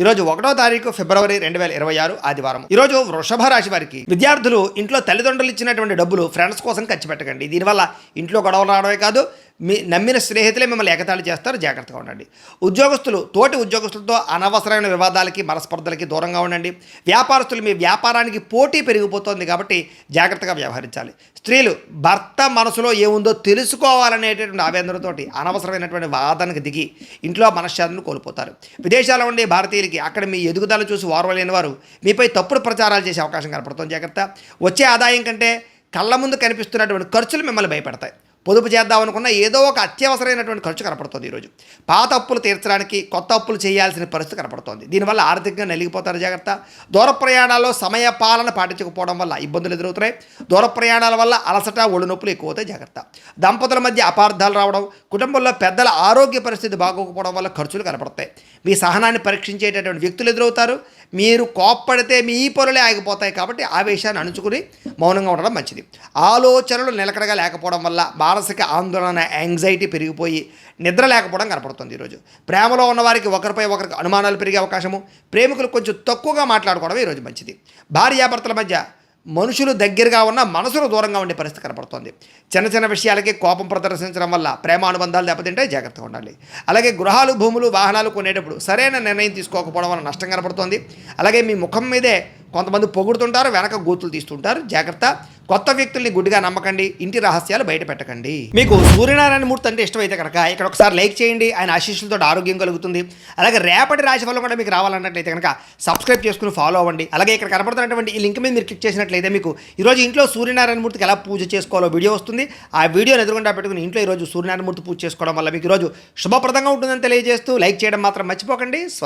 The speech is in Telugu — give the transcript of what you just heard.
ఈరోజు 1వ తారీఖు ఫిబ్రవరి 2026 ఆదివారం. ఈరోజు వృషభ రాశి వారికి విద్యార్థులు ఇంట్లో తల్లిదండ్రులు ఇచ్చినటువంటి డబ్బులు ఫ్రెండ్స్ కోసం ఖర్చు పెట్టకండి. దీనివల్ల ఇంట్లో గొడవలు రావడమే కాదు, మీ నమ్మిన స్నేహితులే మిమ్మల్ని ఎగతాళి చేస్తారు. జాగ్రత్తగా ఉండండి. ఉద్యోగస్తులు తోటి ఉద్యోగస్తులతో అనవసరమైన వివాదాలకి మనస్పర్ధలకి దూరంగా ఉండండి. వ్యాపారస్తులు మీ వ్యాపారానికి పోటీ పెరిగిపోతుంది కాబట్టి జాగ్రత్తగా వ్యవహరించాలి. స్త్రీలు భర్త మనసులో ఏముందో తెలుసుకోవాలనేటటువంటి ఆవేదనతోటి అనవసరమైనటువంటి వాదనకు దిగి ఇంట్లో మనశ్శాంతిని కోల్పోతారు. విదేశాల్లో ఉండే భారతీయులకి అక్కడ మీ ఎదుగుదల చూసి ఓర్వలేని వారు మీపై తప్పుడు ప్రచారాలు చేసే అవకాశం కనపడుతుంది. జాగ్రత్త. వచ్చే ఆదాయం కంటే కళ్ళ ముందు కనిపిస్తున్నటువంటి ఖర్చులు మిమ్మల్ని భయపెడతాయి. పొదుపు చేద్దామనుకున్న ఏదో ఒక అత్యవసరమైనటువంటి ఖర్చు కనపడుతుంది. ఈరోజు పాత అప్పులు తీర్చడానికి కొత్త అప్పులు చేయాల్సిన పరిస్థితి కనపడుతోంది. దీనివల్ల ఆర్థికంగా నలిగిపోతారు. జాగ్రత్త. దూర ప్రయాణాల్లో సమయ పాలన పాటించకపోవడం వల్ల ఇబ్బందులు ఎదురవుతున్నాయి. దూర ప్రయాణాల వల్ల అలసట ఒళ్ళు నొప్పులు ఎక్కువ అవుతాయి. జాగ్రత్త. దంపతుల మధ్య అపార్థాలు రావడం, కుటుంబంలో పెద్దల ఆరోగ్య పరిస్థితి బాగోకపోవడం వల్ల ఖర్చులు కనపడతాయి. మీ సహనాన్ని పరీక్షించేటటువంటి వ్యక్తులు ఎదురవుతారు. మీరు కోప్పడితే మీ పనులే ఆగిపోతాయి. కాబట్టి ఆవేశాన్ని అణుచుకుని మౌనంగా ఉండడం మంచిది. ఆలోచనలు నిలకడగా లేకపోవడం వల్ల మానసిక ఆందోళన, యాంగ్జైటీ పెరిగిపోయి నిద్ర లేకపోవడం కనపడుతుంది. ఈరోజు ప్రేమలో ఉన్నవారికి ఒకరిపై ఒకరికి అనుమానాలు పెరిగే అవకాశము, ప్రేమికులు కొంచెం తక్కువగా మాట్లాడుకోవడం ఈరోజు మంచిది. భార్యాభర్తల మధ్య మనుషులు దగ్గరగా ఉన్న మనసులు దూరంగా ఉండే పరిస్థితి కనపడుతుంది. చిన్న చిన్న విషయాలకి కోపం ప్రదర్శించడం వల్ల ప్రేమ అనుబంధాలు దెబ్బతింటే జాగ్రత్తగా ఉండాలి. అలాగే గృహాలు, భూములు, వాహనాలు కొనేటప్పుడు సరైన నిర్ణయం తీసుకోకపోవడం వల్ల నష్టం కనపడుతుంది. అలాగే మీ ముఖం మీదే కొంతమంది పొగుడుతుంటారు, వెనక గోతులు తీస్తుంటారు. జాగ్రత్త. కొత్త వ్యక్తుల్ని గుడ్డిగా నమ్మకండి. ఇంటి రహస్యాలు బయట పెట్టకండి. మీకు సూర్యనారాయణ మూర్తి అంటే ఇష్టమైతే కనుక ఇక్కడ ఒకసారి లైక్ చేయండి. ఆయన ఆశీస్సులతో ఆరోగ్యం కలుగుతుంది. అలాగే రేపటి రాశి ఫలం కూడా మీకు రావాలన్నట్లయితే కనుక సబ్స్క్రైబ్ చేసుకుని ఫాలో అవ్వండి. అలాగే ఇక్కడ కనపడుతున్నటువంటి ఈ లింక్ మీద మీరు క్లిక్ చేసినట్లయితే మీకు ఈరోజు ఇంట్లో సూర్యనారాయణ మూర్తికి ఎలా పూజ చేసుకోవాలో వీడియో వస్తుంది. ఆ వీడియోని ఎదురుగుండా పెట్టుకుని ఇంట్లో ఈరోజు సూర్యనారాయణ మూర్తి పూజ చేసుకోవడం వల్ల మీకు ఈరోజు శుభప్రదంగా ఉంటుందని తెలియజేస్తూ లైక్ చేయడం మాత్రం మర్చిపోకండి. స్వస్తి.